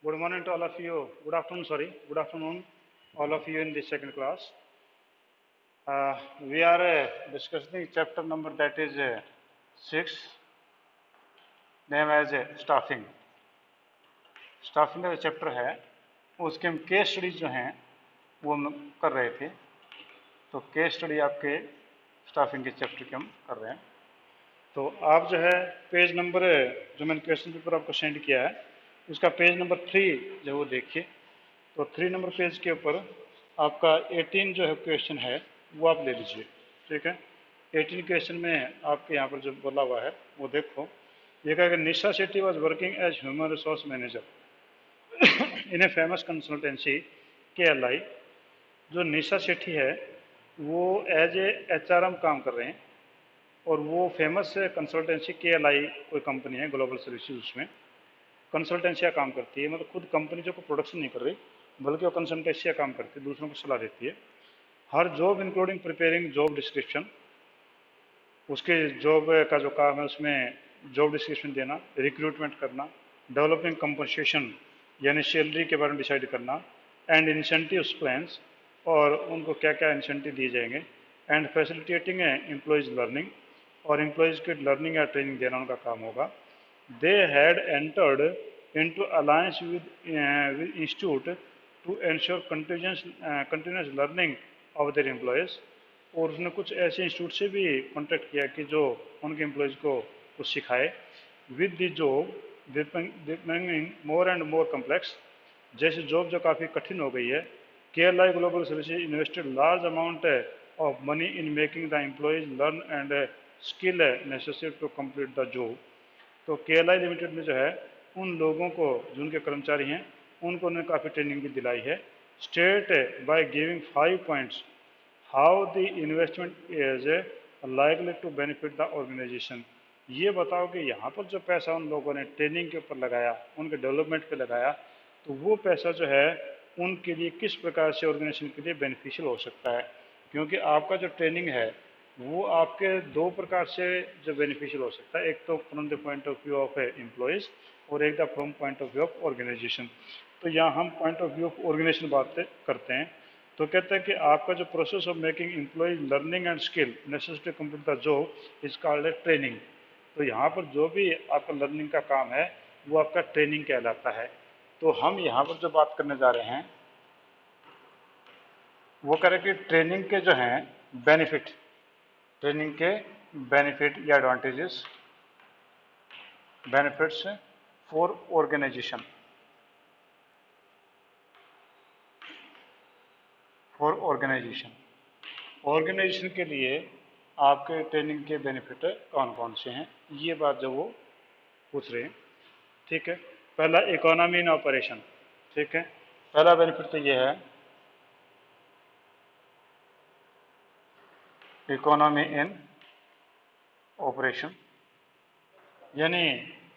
Good morning to all of you. Good afternoon, sorry. Good afternoon, all of you in the second class. We are discussing chapter number that is 6, name as staffing. Staffing का जो chapter है उसके हम case studies जो हैं वो हम कर रहे थे। तो केस स्टडी आपके स्टाफिंग के चैप्टर के हम कर रहे हैं। तो आप जो है पेज नंबर जो मैंने क्वेश्चन पेपर आपको सेंड किया है उसका पेज नंबर 3 जो वो देखिए। तो 3 नंबर पेज के ऊपर आपका 18 जो है क्वेश्चन है वो आप ले लीजिए, ठीक है। 18 क्वेश्चन में आपके यहाँ पर जो बोला हुआ है वो देखो। ये कहा कि Nisha Shetty was working as human resource manager in a famous consultancy KLI। जो निशा शेट्टी है वो एज ए HRM काम कर रहे हैं और वो फेमस कंसल्टेंसी KLI कोई कंपनी है ग्लोबल सर्विसेज, उसमें कंसल्टेंसिया काम करती है। मतलब खुद कंपनी जो को प्रोडक्शन नहीं कर रही बल्कि वो कंसल्टेंसिया काम करती है, दूसरों को सलाह देती है। हर job including preparing job description, उसके जॉब का जो काम है उसमें जॉब डिस्क्रिप्शन देना, रिक्रूटमेंट करना, डेवलपिंग कंपनसेशन यानी सैलरी के बारे में डिसाइड करना, एंड इंसेंटिव्स प्लान्स और उनको क्या क्या इंसेंटिव दिए जाएंगे, एंड फैसिलिटेटिंग एम्प्लॉयज़ लर्निंग और एम्प्लॉयज़ के लर्निंग या ट्रेनिंग देना उनका काम होगा। They had entered into alliance with institute to ensure continuous learning of their employees। और उसने कुछ ऐसे इंस्टीट्यूट से भी कॉन्टेक्ट किया कि जो उनके एम्प्लॉयज़ को कुछ सिखाए। With the job becoming more and more complex, जैसे जॉब जो काफ़ी कठिन हो गई है, KLI global services invested large amount of money in making the employees learn and skill necessary to complete the job. तो KLI लिमिटेड ने जो है उन लोगों को जो उनके कर्मचारी हैं उनको उन्होंने काफ़ी ट्रेनिंग भी दिलाई है। State by giving 5 points how the investment is likely to benefit the organisation. ये बताओ कि यहाँ पर जो पैसा उन लोगों ने ट्रेनिंग के ऊपर लगाया, उनके डेवलपमेंट पे लगाया, तो वो पैसा जो है उनके लिए किस प्रकार से ऑर्गेनाइजेशन के लिए बेनिफिशियल हो सकता है। क्योंकि आपका जो ट्रेनिंग है वो आपके दो प्रकार से जो बेनिफिशियल हो सकता है, एक तो from the point of view of employees और एक the from point of view of organisation. तो यहाँ हम point of view of organisation बात करते हैं। तो कहते हैं कि आपका जो process of making employee learning and skill necessary to complete the job is called a training. तो यहाँ पर जो भी आपका लर्निंग का काम है वो आपका ट्रेनिंग कहलाता है। तो हम यहाँ पर जो बात करने जा रहे हैं वो करें कि ट्रेनिंग के जो हैं बेनिफिट, ट्रेनिंग के बेनिफिट या advantages, benefits for organisation, for organisation. Organisation के लिए आपके ट्रेनिंग के बेनिफिट कौन कौन से हैं, ये बात जो वो पूछ रहे हैं, ठीक है। पहला इकोनॉमी इन ऑपरेशन, ठीक है। पहला बेनिफिट तो ये है इकोनॉमी इन ऑपरेशन, यानी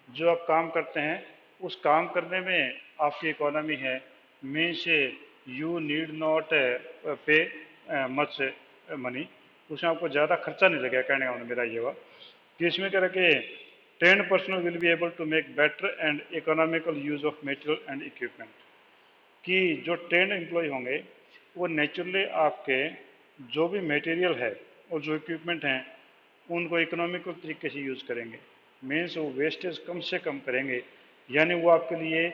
जो आप काम करते हैं उस काम करने में आपकी इकोनॉमी है। मीन्स यू नीड नॉट पे मच मनी, उसमें आपको ज़्यादा खर्चा नहीं लगेगा। कहने का मतलब मेरा ये हुआ कि इसमें क्या कि trained personnel will be able to make better and economical use of material and equipment. कि जो ट्रेंड एम्प्लॉय होंगे वो नेचुरली आपके जो भी मटेरियल है और जो इक्विपमेंट हैं उनको इकोनॉमिकल तरीके से यूज़ करेंगे। मीन्स वो वेस्टेज कम से कम करेंगे, यानी वो आपके लिए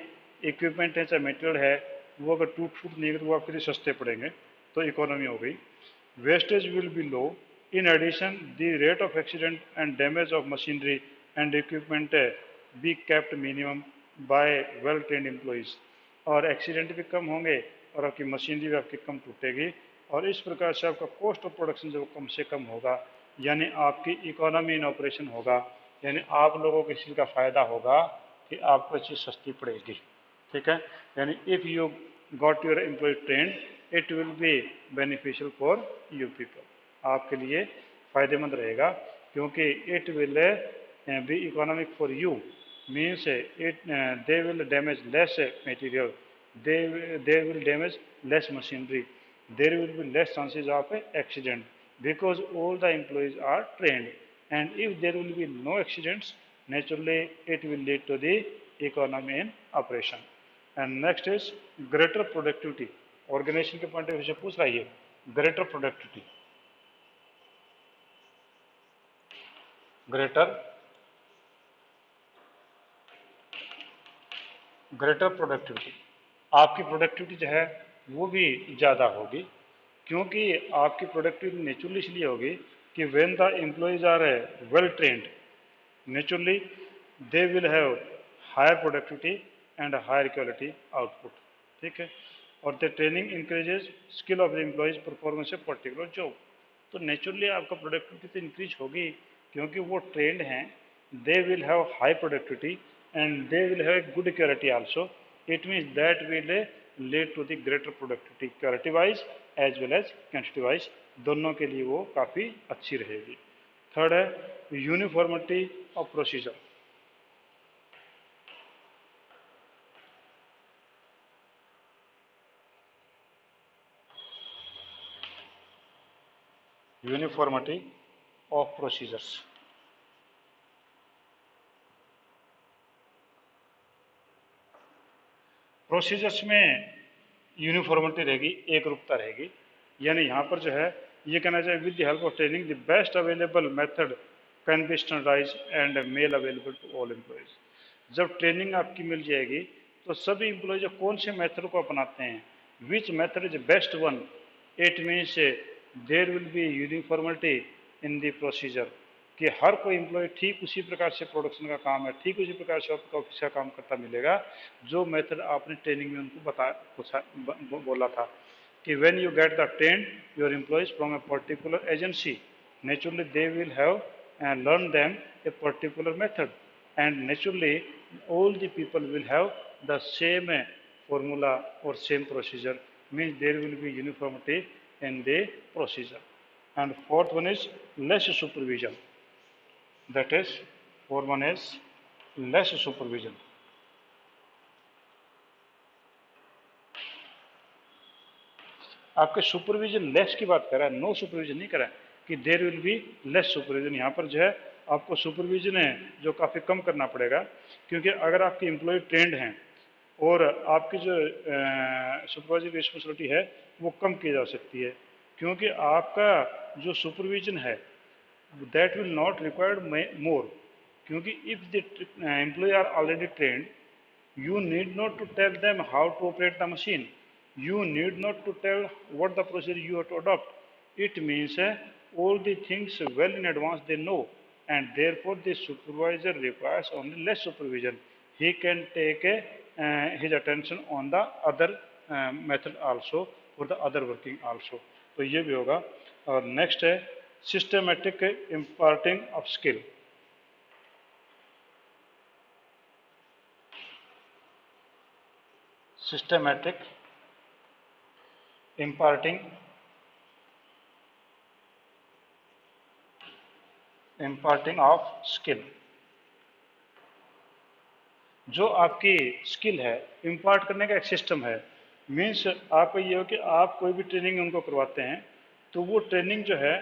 इक्विपमेंट है चाहे मटेरियल है वो अगर टूट फूट नहीं है तो वो आपके लिए सस्ते पड़ेंगे, तो इकोनॉमी हो गई। Wastage will be low. In addition the rate of accident and damage of machinery and equipment be kept minimum by well trained employees. और एक्सीडेंट भी कम होंगे और आपकी मशीनरी भी आपकी कम टूटेगी और इस प्रकार से आपका कॉस्ट ऑफ प्रोडक्शन जो कम से कम होगा, यानी आपकी इकोनॉमी इन ऑपरेशन होगा, यानी आप लोगों को इस चीज़ का फ़ायदा होगा कि आपको चीज़ सस्ती पड़ेगी, ठीक है। यानी if you got your employee trained it will be beneficial for you people, आपके लिए फ़ायदेमंद रहेगा क्योंकि it will be economic for you. means they will damage less material, they will damage less machinery, there will be less chances of accident because all the employees are trained, and if there will be no accidents naturally it will lead to the economy in operation। And next is greater productivity. Organisation के point of view से पूछ रहा है ये, greater productivity, greater productivity, आपकी productivity जो है वो भी ज़्यादा होगी, क्योंकि आपकी प्रोडक्टिविटी नेचुरली इसलिए होगी कि when the employees are well trained, naturally they will have higher productivity and higher quality output, ठीक है। और the training increases skill of the employees performance a particular job, तो नेचुरली आपका प्रोडक्टिविटी तो increase होगी, क्योंकि वो ट्रेंड हैं, they will have high productivity and they will have a good quality also. It means that will lead to the greater productivity quality wise as well as quantity wise, दोनों के लिए वो काफ़ी अच्छी रहेगी। थर्ड है uniformity of procedure, uniformity of procedures, procedures में uniformity रहेगी, एक रूपता रहेगी, यानी यहाँ पर जो है ये कहना चाहिए with the help of training the best available method can be standardise and made available to all employees. जब ट्रेनिंग आपकी मिल जाएगी तो सभी एम्प्लॉय जो कौन से मेथड को अपनाते हैं, which method is best one, it means there will be uniformity in the procedure, कि हर कोई एम्प्लॉय ठीक उसी प्रकार से प्रोडक्शन का काम है, ठीक उसी प्रकार से आपका ऑफिस का काम करता मिलेगा जो मेथड आपने ट्रेनिंग में उनको बोला था। कि when you get the train your employees from a particular agency, naturally they will have learn them a particular method and naturally all the people will have the same formula or same procedure, means there will be uniformity in the procedure. And fourth one is less supervision, that is fourth one is less supervision. आपके supervision less की बात कर रहा है, no supervision नहीं कर रहा है, कि there will be less supervision. यहाँ पर जो है आपको सुपरविजन है जो काफ़ी कम करना पड़ेगा, क्योंकि अगर आपकी एम्प्लॉय ट्रेंड हैं और आपकी जो सुपरवाइजरी रिस्पॉन्सिबिलिटी है वो कम की जा सकती है, क्योंकि आपका जो सुपरविजन है that will not required more, क्योंकि if the employ are already trained, you need not to tell them how to operate the machine, you need not to tell what the procedure you have to adopt. It means all the things well in advance they know, and therefore the supervisor requires only less supervision, he can take his attention on the other method also, for the other working also. तो ये भी होगा। और next है systematic imparting of skill, systematic imparting of skill, जो आपकी skill है impart करने का एक सिस्टम है। मीन्स आपका ये हो कि आप कोई भी ट्रेनिंग उनको करवाते हैं तो वो ट्रेनिंग जो है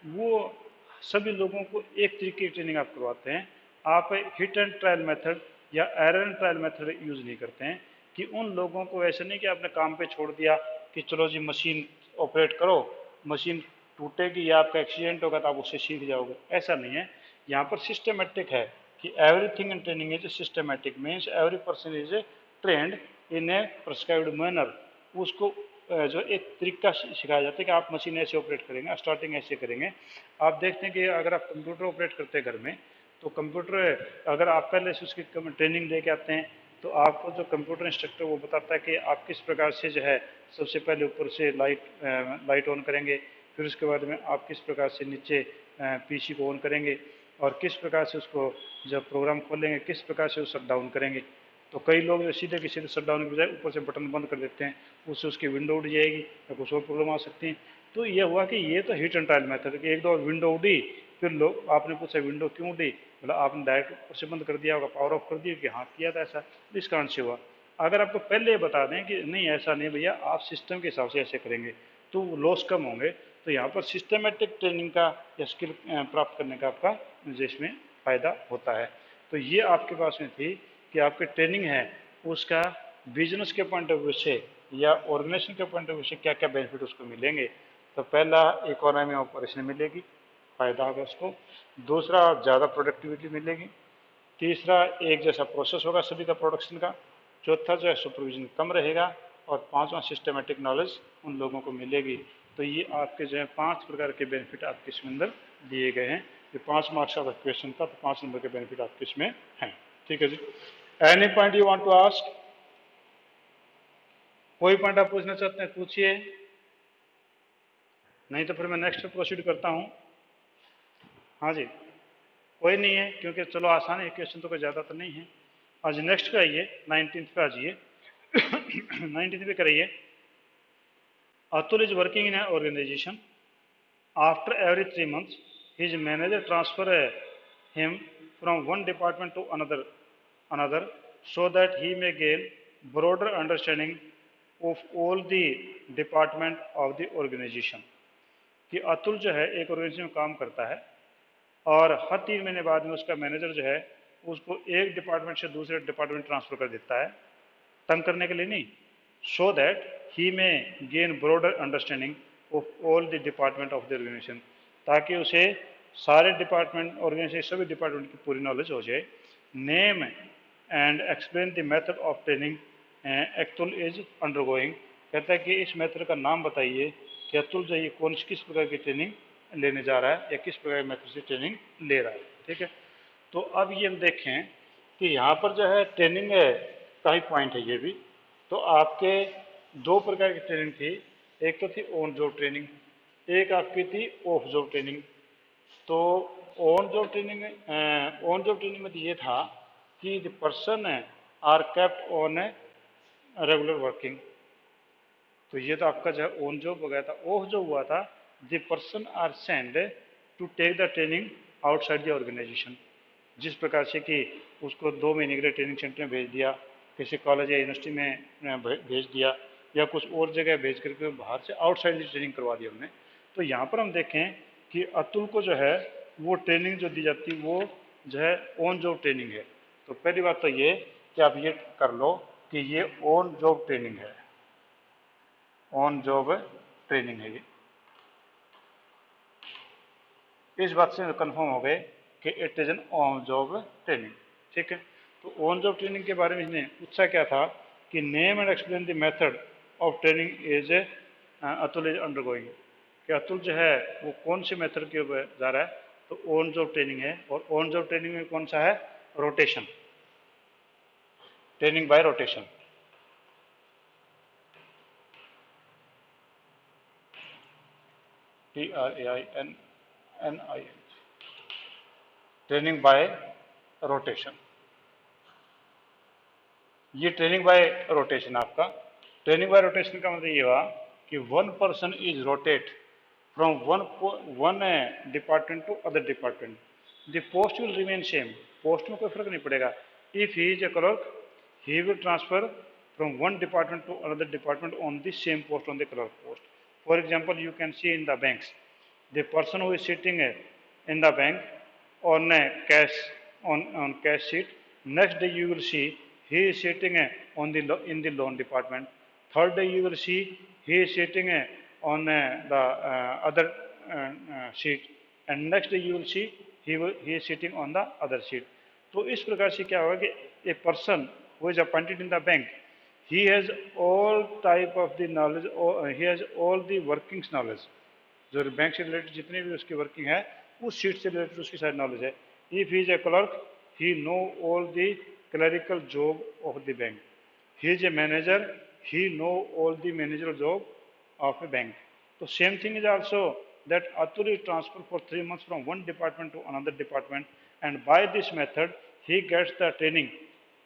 वो सभी लोगों को एक तरीके की ट्रेनिंग आप करवाते हैं, आप हिट एंड ट्रायल मेथड या error and trial method use नहीं करते हैं, कि उन लोगों को ऐसे नहीं कि आपने काम पे छोड़ दिया कि चलो जी मशीन ऑपरेट करो, मशीन टूटेगी या आपका एक्सीडेंट होगा तो आप उससे सीख जाओगे, ऐसा नहीं है। यहाँ पर सिस्टमेटिक है कि everything in training is systematic, means every person is trend in A prescribed manner, उसको जो एक तरीका सिखाया जाता है कि आप मशीन ऐसे ऑपरेट करेंगे, स्टार्टिंग ऐसे करेंगे। आप देखते हैं कि अगर आप कंप्यूटर ऑपरेट करते हैं घर में, तो कंप्यूटर अगर आप पहले से उसकी ट्रेनिंग लेके आते हैं तो आपको जो कंप्यूटर इंस्ट्रक्टर वो बताता है कि आप किस प्रकार से जो है सबसे पहले ऊपर से लाइट ऑन करेंगे, फिर उसके बाद में आप किस प्रकार से नीचे पीसी को ऑन करेंगे और किस प्रकार से उसको जब प्रोग्राम खोलेंगे किस प्रकार से शट डाउन करेंगे। तो कई लोग सीधे के सीधे शट डाउन के बजाय ऊपर से बटन बंद कर देते हैं, उससे उसकी विंडो उड़ जाएगी या कुछ और प्रॉब्लम आ सकती है। तो ये हुआ कि ये तो हिट एंड ट्रायल मेथड है कि एक दो विंडो उड़ी, फिर लोग आपने पूछा विंडो क्यों उड़ी, मतलब आपने डायरेक्ट ऊपर से बंद कर दिया होगा, पावर ऑफ कर दिया कि हाँ किया था ऐसा, इस कारण से हुआ। अगर आपको पहले बता दें कि नहीं ऐसा नहीं भैया आप सिस्टम के हिसाब से ऐसे करेंगे तो लॉस कम होंगे, तो यहाँ पर सिस्टमेटिक ट्रेनिंग का या स्किल प्राप्त करने का आपका जिसमें फ़ायदा होता है। तो ये आपके पास में थी कि आपकी ट्रेनिंग है उसका बिजनेस के पॉइंट ऑफ व्यू से या ऑर्गेनाइजेशन के पॉइंट ऑफ व्यू से क्या क्या बेनिफिट उसको मिलेंगे। तो पहला, इकोनॉमी ऑपरेशन मिलेगी, फ़ायदा होगा उसको। दूसरा, ज़्यादा प्रोडक्टिविटी मिलेगी। तीसरा, एक जैसा प्रोसेस होगा सभी का प्रोडक्शन का। चौथा जो है सुपरविजन कम रहेगा। और पांचवा, सिस्टमेटिक नॉलेज उन लोगों को मिलेगी। तो ये आपके जो है 5 प्रकार के बेनिफिट आपके इसमें अंदर दिए गए हैं। ये 5 मार्क्स का क्वेश्चन था, तो 5 नंबर के बेनिफिट आपके इसमें हैं। ठीक है जी। Any point you want to ask? कोई पॉइंट आप पूछना चाहते हैं पूछिए, नहीं तो फिर मैं नेक्स्ट प्रोसीड करता हूँ। हाँ जी, कोई नहीं है, क्योंकि चलो आसान है क्वेश्चन, तो कोई ज़्यादा तो नहीं है। आज नेक्स्ट पे आइए, 19th पे आ जाइए। 19th पे करिए। Atul is working in an organization. After every 3 months, his manager transfer him from one department to another, so that he may gain broader understanding of all the department of the organization. कि अतुल जो है एक organisation में काम करता है और हर 3 महीने बाद में उसका मैनेजर जो है उसको एक डिपार्टमेंट से दूसरे डिपार्टमेंट ट्रांसफर कर देता है, तंग करने के लिए नहीं, so that he may gain broader understanding of all the department of the organization, ताकि उसे सारे डिपार्टमेंट ऑर्गेनाइजेशन सभी डिपार्टमेंट की पूरी नॉलेज हो जाए। Name and explain the method of training Atul is undergoing, कहता है कि इस मेथड का नाम बताइए कि अतुल जो ये किस प्रकार की ट्रेनिंग लेने जा रहा है या किस प्रकार के मेथड से ट्रेनिंग ले रहा है। ठीक है, तो अब ये हम देखें कि यहाँ पर जो है ट्रेनिंग का ही पॉइंट है ये भी। तो आपके 2 प्रकार की ट्रेनिंग थी, एक तो थी ऑन जॉब ट्रेनिंग, एक आपकी थी ऑफ जॉब ट्रेनिंग। तो ऑन जॉब ट्रेनिंग में तो ये था कि the person are kept on regular working, तो ये तो आपका जो है ऑन जॉब हो गया था। ऑफ जो हुआ था, the person are send to take the training outside the organisation, जिस प्रकार से कि उसको 2 महीने के लिए ट्रेनिंग सेंटर में भेज दिया, किसी कॉलेज या यूनिवर्सिटी में भेज दिया, या कुछ और जगह भेज करके बाहर से आउटसाइड की ट्रेनिंग करवा दी हमने। तो यहाँ पर हम देखें कि अतुल को जो है वो ट्रेनिंग जो दी जाती है वो जो है ऑन जॉब ट्रेनिंग है। तो पहली बात तो ये कि आप ये कर लो कि ये ऑन जॉब ट्रेनिंग है, ऑन जॉब ट्रेनिंग है ये। इस बात से कंफर्म हो गए कि it is an on job training. ठीक है, तो ऑन जॉब ट्रेनिंग के बारे में इसने पूछा क्या था कि name and explain the method of training is Atul is undergoing, कि अतुल जो है वो कौन से मेथड के ऊपर जा रहा है। तो ऑन जॉब ट्रेनिंग है, और ऑन जॉब ट्रेनिंग में कौन सा है, rotation, training by rotation. TRAINING, training by rotation. ये ट्रेनिंग बाय रोटेशन आपका, ट्रेनिंग बाय रोटेशन का मतलब ये हुआ कि one person is rotate from one department to other department, the post will remain same, post में कोई फर्क नहीं पड़ेगा। If he is a clerk, he will transfer from one department to another department on the same post, on the clerk post. For example, you can see in the banks, the person who is sitting in the bank on a cash sheet, next day you will see he is sitting in the loan department. Third day you will see he is sitting on the other sheet, and next day you will see he is sitting on the other sheet. तो इस प्रकार से क्या होगा कि a person who is appointed in the bank, he has all type of the knowledge, he has all the workings knowledge, जो bank से related जितनी भी उसकी वर्किंग है उस सीट से रिलेटेड उसकी सारी नॉलेज है। If he is a clerk, he know all the clerical job of the bank. He is a manager, he know all the manager job of a bank. तो same thing is also that Atul is transferred for 3 months from one department to another department, and by this method he gets the training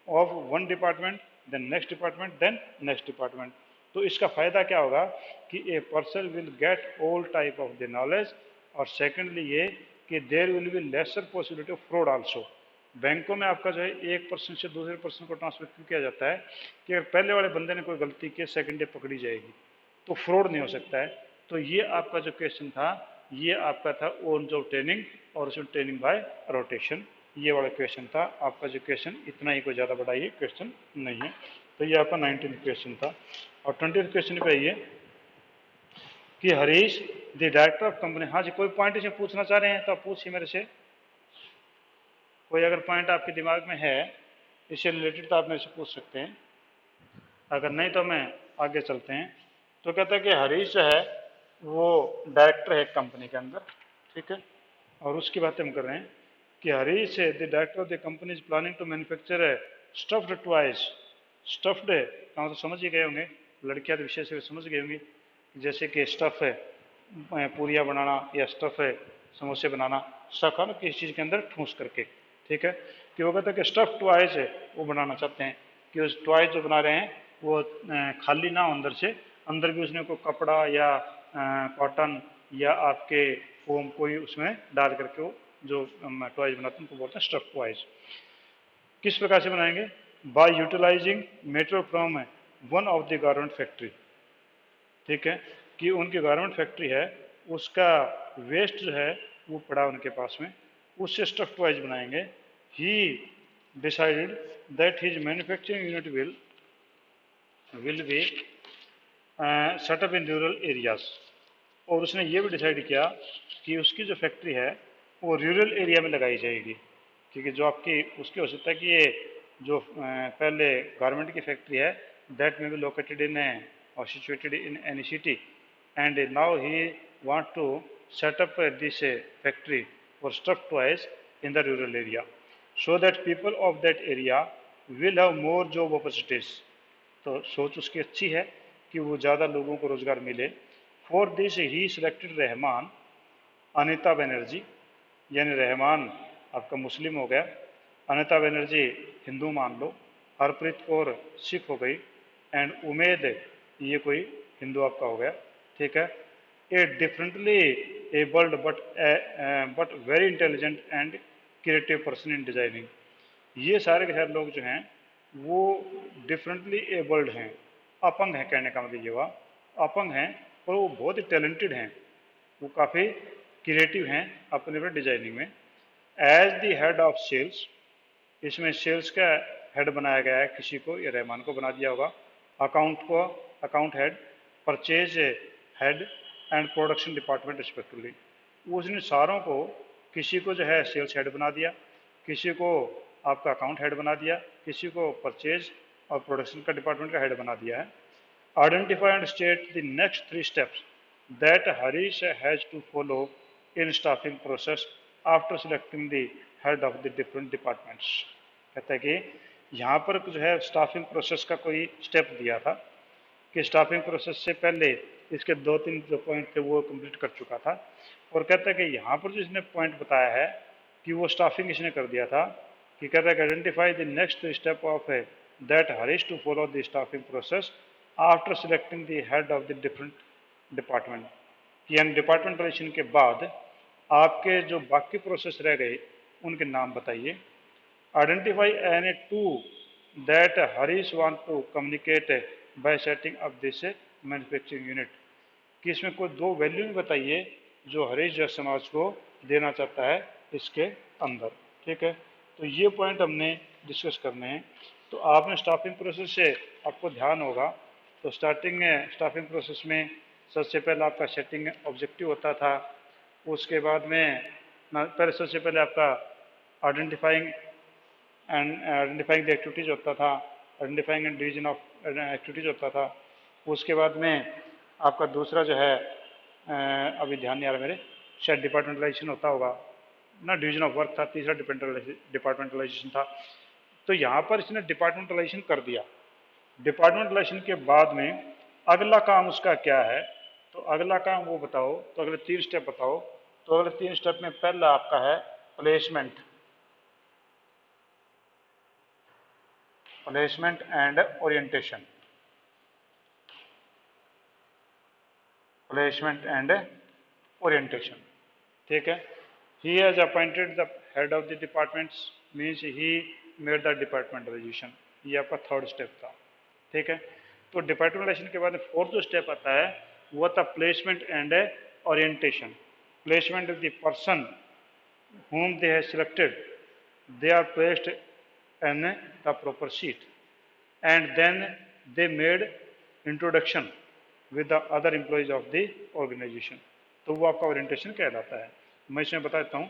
of one department, then next department, then next department. तो इसका फायदा क्या होगा कि a person will get all type of the knowledge, और secondly ये कि there will be lesser possibility of fraud also. बैंकों में आपका जो है एक पर्सन से दूसरे पर्सन को ट्रांसफर क्यों किया जाता है कि अगर पहले वाले बंदे ने कोई गलती की सेकेंड डे पकड़ी जाएगी, तो फ्रॉड नहीं हो सकता है। तो ये आपका जो क्वेश्चन था ये आपका था ऑन जॉब ट्रेनिंग, और उसमें ट्रेनिंग बाय रोटेशन ये वाला क्वेश्चन था आपका। जो क्वेश्चन इतना ही, कोई ज़्यादा बड़ा ये क्वेश्चन नहीं है। तो ये आपका 19th क्वेश्चन था। और 20th क्वेश्चन पे आइए कि Harish the director of company. हाँ जी, कोई पॉइंट इसमें पूछना चाह रहे हैं तो आप पूछिए मेरे से। कोई अगर पॉइंट आपके दिमाग में है इससे रिलेटेड तो आप मेरे से पूछ सकते हैं, अगर नहीं तो मैं आगे चलते हैं। तो कहता है कि हरीश जो है वो डायरेक्टर है एक कंपनी के अंदर, ठीक है, और उसकी बातें हम कर रहे हैं कि हरीश है the director of the company is planning to manufacture है स्टफ्ड टॉयज। स्टफ्ड है तो समझ ही गए होंगे, लड़कियां तो विशेष रूप से समझ गई होंगी, जैसे कि स्टफ है पूरियाँ बनाना या स्टफ है समोसे बनाना, स्टफ है ना किसी चीज़ के अंदर ठूस करके, ठीक है। कि वो कहता है कि स्टफ टॉयज है वो बनाना चाहते हैं, कि उस टॉयज जो बना रहे हैं वो खाली ना हो अंदर से, अंदर भी उसने कोई कपड़ा या कॉटन या आपके फोम कोई उसमें डाल करके वो जो टॉयज बनाते हैं उनको बोलते हैं स्टफ टॉयज। किस प्रकार से बनाएंगे? By utilising material from one of the garment factory, ठीक है, कि उनकी गारमेंट फैक्ट्री है उसका वेस्ट जो है वो पड़ा उनके पास में, उससे स्टफ टॉयज बनाएंगे। ही decided that his manufacturing unit will be set up in rural areas. और उसने ये भी डिसाइड किया कि उसकी जो फैक्ट्री है वो रूरल एरिया में लगाई जाएगी, क्योंकि जो आपकी उसकी हो सकता है कि ये जो पहले गारमेंट की फैक्ट्री है दैट में बी लोकेटेड इन और situated in any city, and now he want to set up this factory for stuff toys in the rural area so that people of that area will have more job opportunities. तो सोच उसकी अच्छी है कि वो ज़्यादा लोगों को रोज़गार मिले। For this he selected Rahman Anita Banerjee, यानी रहमान आपका मुस्लिम हो गया, अनीता बनर्जी हिंदू मान लो, हरप्रीत कौर सिख हो गई, एंड उमेद ये कोई हिंदू आपका हो गया, ठीक है। A differently abled but very intelligent and creative person in designing. ये सारे के सारे लोग जो हैं वो डिफरेंटली एबल्ड हैं, अपंग हैं, कहने का मतलब ये हुआ अपंग हैं, और वो बहुत ही टैलेंटेड हैं, वो काफ़ी क्रिएटिव हैं अपने अपने डिजाइनिंग में। As the head of sales, इसमें सेल्स का हेड बनाया गया है किसी को, ये रहमान को बना दिया होगा, अकाउंट को account head, purchase head and production department respectively. उसने सारों को, किसी को जो है सेल्स हेड बना दिया, किसी को आपका अकाउंट हेड बना दिया, किसी को परचेज और प्रोडक्शन का डिपार्टमेंट का हेड बना दिया है। Identify and state the next 3 steps that Harish has to follow in staffing process after selecting the head of the different departments. कहता है कि यहाँ पर जो है स्टाफिंग प्रोसेस का कोई स्टेप दिया था कि स्टाफिंग प्रोसेस से पहले इसके 2-3 जो पॉइंट थे वो कंप्लीट कर चुका था, और कहता है कि यहाँ पर जो इसने पॉइंट बताया है कि वो स्टाफिंग इसने कर दिया था, कि कहता है कि identify the next step of that Harish to follow the staffing process after selecting the head of the different department, यानी डिपार्टमेंटलाइजेशन के बाद आपके जो बाकी प्रोसेस रह गए उनके नाम बताइए। Identify any two that Harish want to communicate by setting up this manufacturing unit, कि इसमें कोई 2 वैल्यू भी बताइए जो हरीश जो समाज को देना चाहता है इसके अंदर, ठीक है। तो ये पॉइंट हमने डिस्कस करने हैं। तो आपने स्टाफिंग प्रोसेस से आपको ध्यान होगा, तो स्टाफिंग प्रोसेस में सबसे पहले आपका सेटिंग ऑब्जेक्टिव होता था, उसके बाद में पहले सबसे पहले आपका आइडेंटिफाइंग द एक्टिविटीज होता था, identifying and division of activities होता था। उसके बाद में आपका दूसरा जो है अभी ध्यान नहीं आ रहा मेरे, शायद डिपार्टमेंटलाइजेशन होता होगा ना, डिवीजन ऑफ वर्क था, तीसरा डिपार्टमेंटलाइजेशन था। तो यहाँ पर इसने डिपार्टमेंटलाइजेशन कर दिया। डिपार्टमेंटलाइजेशन के बाद में अगला काम उसका क्या है, तो अगला काम वो बताओ, तो अगले 3 स्टेप बताओ। तो अगले 3 स्टेप में पहला आपका है placement and orientation. Placement and orientation, ठीक है। He has appointed the head of the departments, means he made the departmentalisation. ये आपका 3rd स्टेप था, ठीक है। तो डिपार्टमेंटलाइजेशन के बाद 4th जो स्टेप आता है वो था placement and orientation. Placement of the person whom they have selected they are placed in the proper seat, and then they made introduction with the other employees of the organization. तो वो आपका orientation कहलाता है। मैं इसमें बता देता हूँ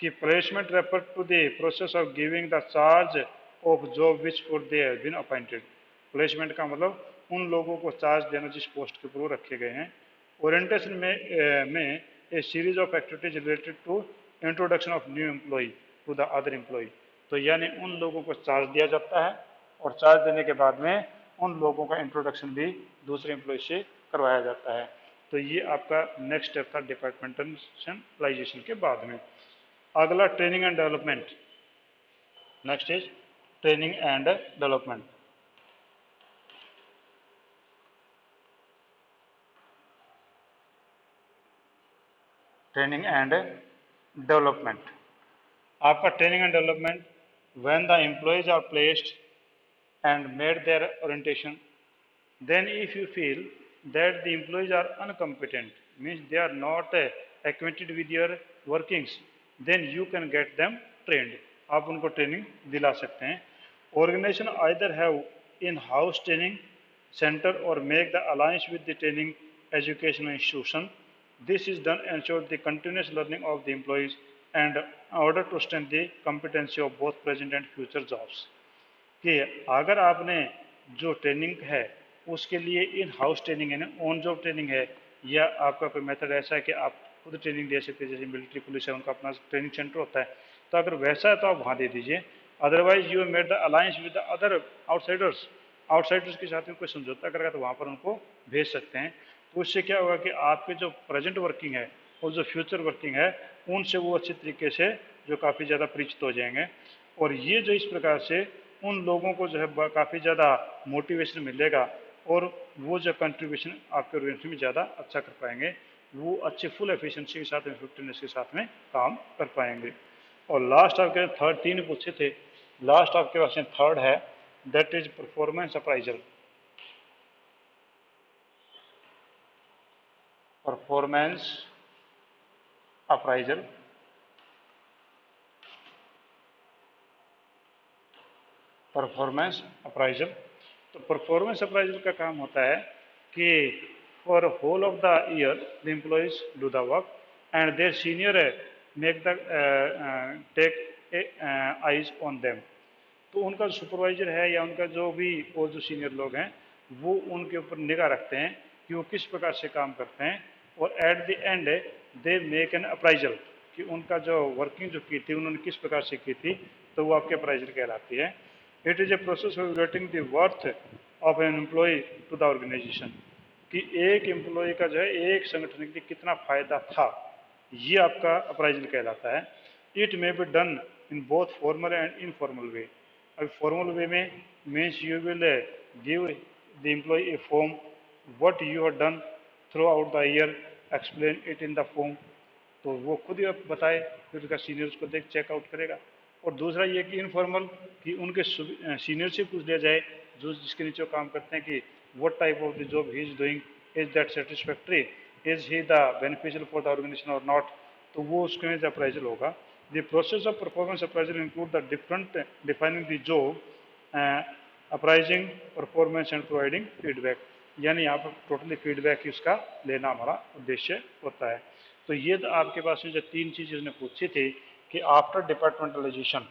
कि placement refer to the process of giving the charge of job which for they have been appointed. Placement का मतलब उन लोगों को चार्ज देना जिस पोस्ट के ऊपर वो रखे गए हैं। ओरिएंटेशन में a series of activities related to introduction of new employee to the other employee. तो यानी उन लोगों को चार्ज दिया जाता है और चार्ज देने के बाद में उन लोगों का इंट्रोडक्शन भी दूसरे एम्प्लॉय से करवाया जाता है। तो ये आपका नेक्स्ट स्टेप था डिपार्टमेंटलाइजेशन के बाद में। अगला training and development. Next is training and development. Training and development, आपका training and development when the employees are placed and made their orientation, then if you feel that the employees are incompetent, means they are not acquainted with your workings, then you can get them trained. आप उनको training दिला सकते हैं। Organization either have in-house training center or make the alliance with the training educational institution. This is done ensure the continuous learning of the employees and in order to strengthen the competency of both present and future jobs. कि अगर आपने जो training है उसके लिए in house training है ना, on job training है, या आपका कोई मेथड ऐसा है कि आप खुद ट्रेनिंग दे सकते हैं, जैसे मिलिट्री पुलिस है उनका अपना ट्रेनिंग सेंटर होता है, तो अगर वैसा है तो आप वहाँ दे दीजिए। Otherwise you made the alliance with the other outsiders, outsiders के साथ में कोई समझौता करेगा तो वहाँ पर उनको भेज सकते हैं। तो उससे क्या होगा कि आपके जो प्रेजेंट वर्किंग है और जो फ्यूचर वर्किंग है उनसे वो अच्छे तरीके से जो काफ़ी ज़्यादा परिचित हो जाएंगे। और ये जो इस प्रकार से उन लोगों को जो है काफ़ी ज़्यादा मोटिवेशन मिलेगा और वो जो कंट्रीब्यूशन आपके ऑर्गेनाइजेशन में ज़्यादा अच्छा कर पाएंगे, वो अच्छे फुल एफिशिएंसी के साथ में, इफेक्टिवनेस के साथ में काम कर पाएंगे। और लास्ट आपके थर्ड, तीन पूछे थे, लास्ट आपके पास में थर्ड है, that is performance appraisal. Performance appraisal, performance appraisal. तो परफॉर्मेंस अप्राइजल का काम होता है कि for whole of the year the employees do the work and their senior make the take eyes on them. तो उनका सुपरवाइजर है या उनका जो भी और जो सीनियर लोग हैं वो उनके ऊपर निगाह रखते हैं कि वो किस प्रकार से काम करते हैं, और at the and they make an appraisal कि उनका जो वर्किंग जो की थी उन्होंने किस प्रकार से की थी, तो वो आपके अप्राइजल कहलाती है। It is a process of rating the worth of an employ to the organisation, कि एक एम्प्लॉय का जो है एक संगठन के लिए कितना फायदा था, ये आपका अप्राइजल कहलाता है। It may be done in both formal and informal way. अब फॉर्मल वे में means you will give the employ a form what you have done throughout the year, explain it in the form, तो वो खुद ही बताए, फिर उसका senior उसको देख चेकआउट करेगा। और दूसरा ये कि इनफॉर्मल, कि उनके सीनियर से पूछ लिया जाए जो जिसके नीचे काम करते हैं कि what type of the job he is doing, is that satisfactory, is he the beneficial for the organisation और नॉट, तो वो उसके में अप्राइजल होगा। The process of performance appraisal include the different defining the job, appraising, performance and providing feedback, यानी यहाँ पर totally feedback ही उसका लेना हमारा उद्देश्य होता है। तो ये तो आपके पास में जो तीन चीज़ उसने पूछी थी कि after departmentalisation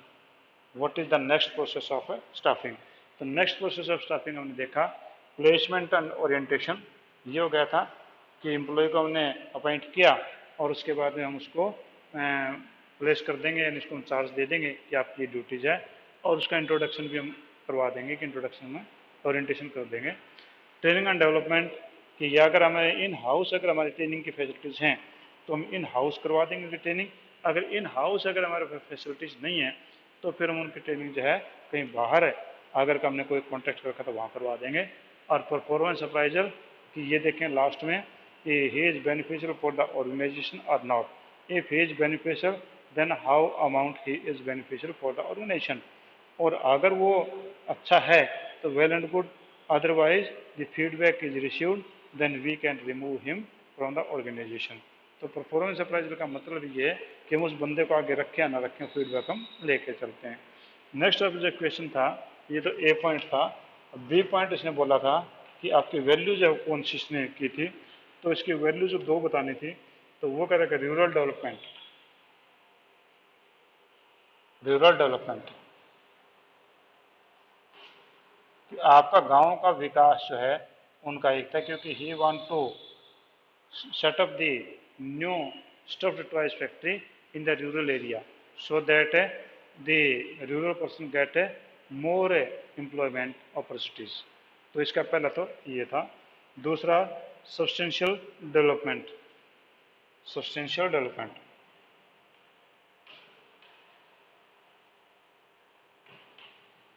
what is the next process of staffing. तो नेक्स्ट प्रोसेस ऑफ स्टाफिंग हमने देखा प्लेसमेंट एंड ओरिएंटेशन। ये हो गया था कि एम्प्लॉय को हमने अपॉइंट किया और उसके बाद में हम उसको प्लेस कर देंगे, यानी उसको हम चार्ज दे देंगे कि आपकी ये ड्यूटीज है, और उसका इंट्रोडक्शन भी हम करवा देंगे कि इंट्रोडक्शन में ओरिएंटेशन कर देंगे। ट्रेनिंग एंड डेवलपमेंट, कि ये अगर हमारे इन हाउस अगर हमारी ट्रेनिंग की फैसिलिटीज़ हैं तो हम इन हाउस करवा देंगे उनकी ट्रेनिंग। अगर इन हाउस अगर हमारे फैसिलिटीज़ नहीं है तो फिर हम उनकी ट्रेनिंग जो है कहीं बाहर है, अगर हमने कोई कॉन्ट्रैक्ट रखा तो वहाँ करवा देंगे। और परफॉर्मेंस अप्राइजल, कि ये देखें लास्ट में, he is beneficial for the organisation और not, if he is beneficial then how amount he is beneficial for the organisation, और अगर वो अच्छा है तो well and good, otherwise the feedback is received then we can remove him from the organisation. तो performance appraisal का मतलब ये है कि हम उस बंदे को आगे रखें या ना रखें, फीडबैक हम लेके चलते हैं। नेक्स्ट अब जो क्वेश्चन था, ये तो ए पॉइंट था। बी पॉइंट इसने बोला था कि आपकी वैल्यू जो कौन सी इसने की थी, तो इसकी वैल्यू जो 2 बतानी थी, तो वो कह रहा है रूरल डेवलपमेंट, रूरल डेवलपमेंट, आपका गांव का विकास जो है उनका एक था, क्योंकि he want to set up the new stuffed toys factory in the rural area so that the rural person get more employment opportunities। तो इसका पहला तो ये था। दूसरा substantial development, substantial development,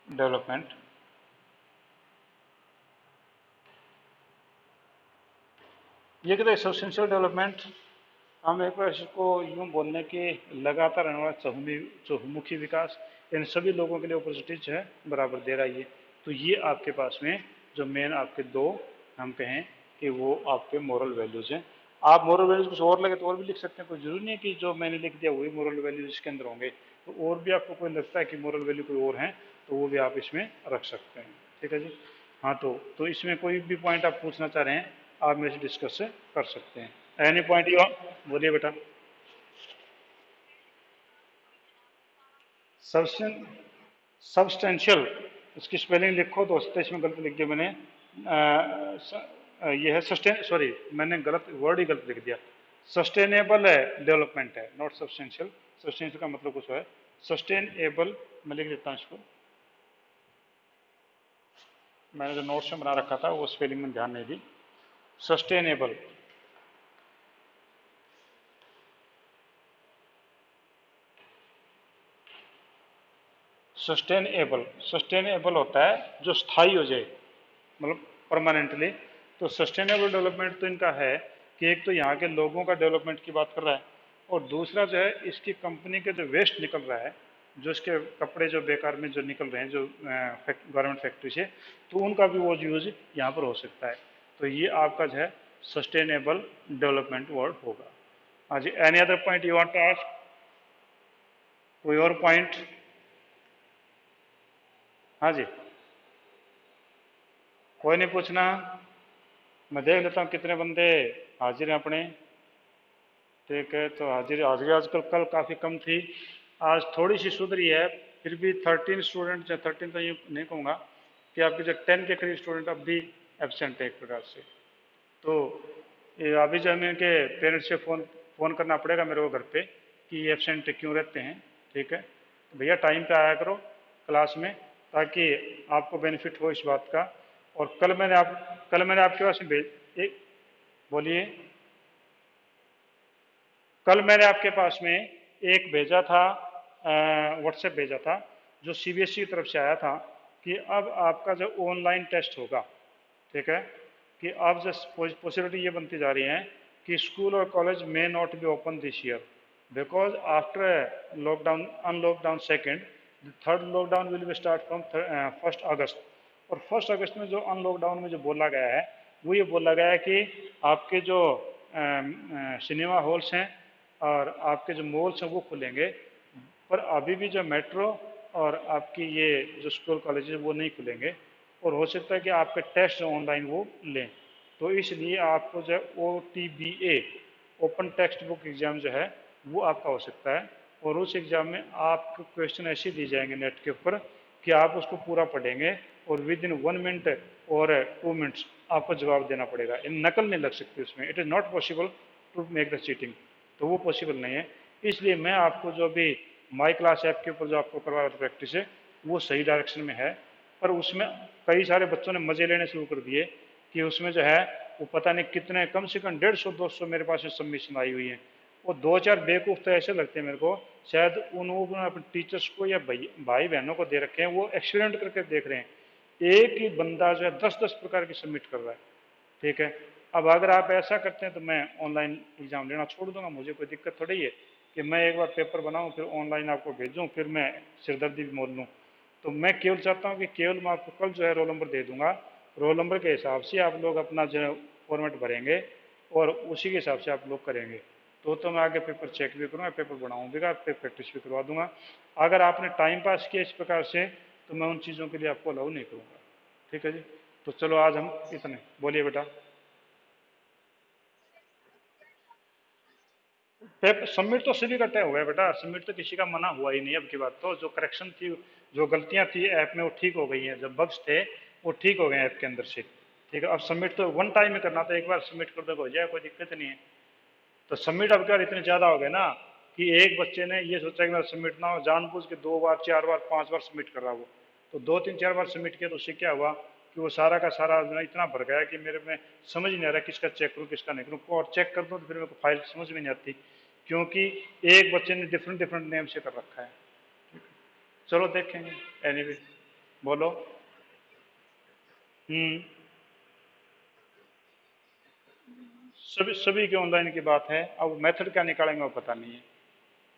development ये कहते हैं सब्सटेंशियल डेवलपमेंट। हम एक बार इसको यूँ बोलने के लगातार रहने वाला चहुमुखी विकास इन सभी लोगों के लिए अपॉर्चुनिटीज है बराबर दे रहा है ये। तो ये आपके पास में जो मेन आपके 2 हम कहें कि वो आपके मोरल वैल्यूज हैं। आप मोरल वैल्यूज कुछ और लगे तो और भी लिख सकते हैं, कोई जरूरी नहीं है कि जो मैंने लिख दिया वही मोरल वैल्यूज इसके अंदर होंगे। तो और भी आपको कोई लगता है कि मोरल वैल्यू कोई और हैं तो वो भी आप इसमें रख सकते हैं। ठीक है जी। हाँ, तो इसमें कोई भी पॉइंट आप पूछना चाह रहे हैं आप मेरे से डिस्कस कर सकते हैं। एनी पॉइंट यू बोलिए बेटा। सब्सटेंशियल इसकी स्पेलिंग लिखो तो इसमें गलत लिख दिया मैंने। ये है सस्टेन, सॉरी मैंने गलत वर्ड ही गलत लिख दिया। सस्टेनेबल है डेवलपमेंट है, नॉट सब्सटेंशियल। सब्सटेंशियल का मतलब कुछ है, सस्टेनेबल मैं लिख देता हूँ इसको। मैंने जो नोट्स में बना रखा था वो स्पेलिंग में ध्यान नहीं दी। सस्टेनेबल, सस्टेनेबल, सस्टेनेबल होता है जो स्थायी हो जाए, मतलब परमानेंटली। तो सस्टेनेबल डेवलपमेंट तो इनका है कि एक तो यहाँ के लोगों का डेवलपमेंट की बात कर रहा है, और दूसरा जो है इसकी कंपनी के जो वेस्ट निकल रहा है, जो इसके कपड़े जो बेकार में जो निकल रहे हैं जो गारमेंट फैक्ट्री से, तो उनका भी वो यूज यहाँ पर हो सकता है। तो ये आपका जो है सस्टेनेबल डेवलपमेंट वर्ड होगा। हाँ जी, any other point you want to ask, कोई और पॉइंट? हाँ जी, कोई नहीं पूछना। मैं देख लेता हूँ कितने बंदे हाजिर हैं अपने। ठीक है, तो हाजिर हाजिर आजकल कल काफ़ी कम थी, आज थोड़ी सी सुधरी है। फिर भी 13 स्टूडेंट, या 13 तो ये नहीं कहूँगा कि आपके जो 10 के करीब स्टूडेंट अब भी एबसेंट है एक प्रकार से। तो ये अभी जो हमें के पेरेंट्स से फ़ोन करना पड़ेगा मेरे को घर पे कि ये एबसेंट क्यों रहते हैं। ठीक है, तो भैया टाइम पे आया करो क्लास में, ताकि आपको बेनिफिट हो इस बात का। और कल मैंने आपके पास में भेज एक, बोलिए। कल मैंने आपके पास में एक भेजा था, व्हाट्सएप भेजा था, जो सीबीएसई की तरफ से आया था कि अब आपका जो ऑनलाइन टेस्ट होगा, ठीक है, कि अब जो पॉसिबिलिटी ये बनती जा रही है कि स्कूल और college may not be open this year because after lockdown, unlockdown second, the third lockdown will be start from 1 अगस्त। और 1 अगस्त में जो अनलॉकडाउन में जो बोला गया है वो ये बोला गया है कि आपके जो सिनेमा हॉल्स हैं और आपके जो मॉल्स हैं वो खुलेंगे, पर अभी भी जो मेट्रो और आपकी ये जो स्कूल कॉलेज वो नहीं खुलेंगे। और हो सकता है कि आपके टेस्ट ऑनलाइन वो लें। तो इसलिए आपको जो OTBA, open text book exam जो है वो आपका हो सकता है। और उस एग्ज़ाम में आपको क्वेश्चन ऐसे दिए जाएंगे नेट के ऊपर कि आप उसको पूरा पढ़ेंगे और विद इन 1 मिनट और 2 मिनट्स आपको जवाब देना पड़ेगा। नकल नहीं लग सकती उसमें, it is not possible to make the cheating. तो वो पॉसिबल नहीं है। इसलिए मैं आपको जो भी माई क्लास ऐप के ऊपर जो आपको करवा रहा था प्रैक्टिस है वो सही डायरेक्शन में है, पर उसमें कई सारे बच्चों ने मज़े लेने शुरू कर दिए कि उसमें जो है वो पता नहीं कितने, कम से कम 150-200 मेरे पास में सबमिशन आई हुई है। वो 2-4 बेवकूफ़ तो ऐसे लगते हैं मेरे को, शायद उन्होंने अपने टीचर्स को या भाई बहनों को दे रखे हैं, वो एक्सपेरिमेंट करके देख रहे हैं। एक ही बंदा जो है 10-10 प्रकार की सबमिट कर रहा है। ठीक है, अब अगर आप ऐसा करते हैं तो मैं ऑनलाइन एग्ज़ाम लेना छोड़ दूंगा, मुझे कोई दिक्कत थोड़ी है कि मैं एक बार पेपर बनाऊं फिर ऑनलाइन आपको भेजूं फिर मैं सिरदर्दी भी मोल लूँ। तो मैं केवल चाहता हूं कि केवल मैं आपको कल जो है रोल नंबर दे दूंगा, रोल नंबर के हिसाब से आप लोग अपना जो है फॉर्मेट भरेंगे और उसी के हिसाब से आप लोग करेंगे। तो मैं आगे पेपर चेक भी करूँगा, पेपर बनाऊँ भी, पेपर प्रैक्टिस भी करवा दूंगा। अगर आपने टाइम पास किया इस प्रकार से तो मैं उन चीज़ों के लिए आपको अलाउ नहीं करूँगा। ठीक है जी। तो चलो आज हम इतने, बोलिए बेटा। पेपर सबमिट तो सभी का तय हुआ है बेटा, सबमिट तो किसी का मना हुआ ही नहीं। अब की बात तो जो करेक्शन थी, जो गलतियां थी ऐप में वो ठीक हो गई हैं, जो बग्स थे वो ठीक हो गए ऐप के अंदर से। ठीक है, अब सबमिट तो वन टाइम में करना था, एक बार सबमिट कर दो हो जाए, कोई दिक्कत नहीं है। तो सबमिट अब क्या इतने ज़्यादा हो गए ना कि एक बच्चे ने ये सोचा कि मेरा सबमिट ना हो, जानबूझ के 2 बार 4 बार 5 बार सबमिट कर रहा वो। तो 2 3 4 बार सबमिट किया तो उससे क्या हुआ कि वो सारा का सारा जो है इतना भर गया कि मेरे में समझ ही नहीं आ रहा किसका चेक करूँ किसका नहीं करूँ, और चेक कर दूँ तो फिर मेरे को फाइल समझ में नहीं आती, क्योंकि एक बच्चे ने डिफरेंट डिफरेंट नेम से कर रखा है। चलो देखेंगे। एनीवे, बोलो। हम्म। सभी सभी के ऑनलाइन की बात है, अब मेथड क्या निकालेंगे वो पता नहीं है।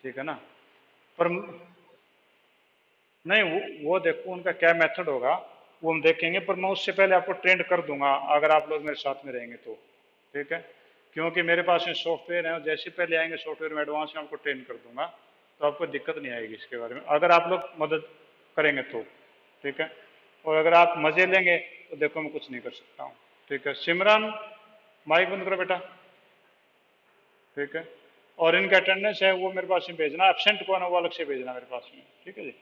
ठीक है ना। पर नहीं, वो देखो उनका क्या मेथड होगा वो हम देखेंगे, पर मैं उससे पहले आपको ट्रेंड कर दूंगा अगर आप लोग मेरे साथ में रहेंगे तो। ठीक है, क्योंकि मेरे पास में सॉफ्टवेयर है, जैसे पहले आएंगे सॉफ्टवेयर में एडवांस में आपको ट्रेन कर दूंगा, तो आपको दिक्कत नहीं आएगी इसके बारे में अगर आप लोग मदद करेंगे तो। ठीक है, और अगर आप मजे लेंगे तो देखो मैं कुछ नहीं कर सकता हूँ। ठीक है, सिमरन माइक बंद करो बेटा। ठीक है, और इनका अटेंडेंस है वो मेरे पास में भेजना, एबसेंट कौन है वो अलग से भेजना मेरे पास में। ठीक है जी।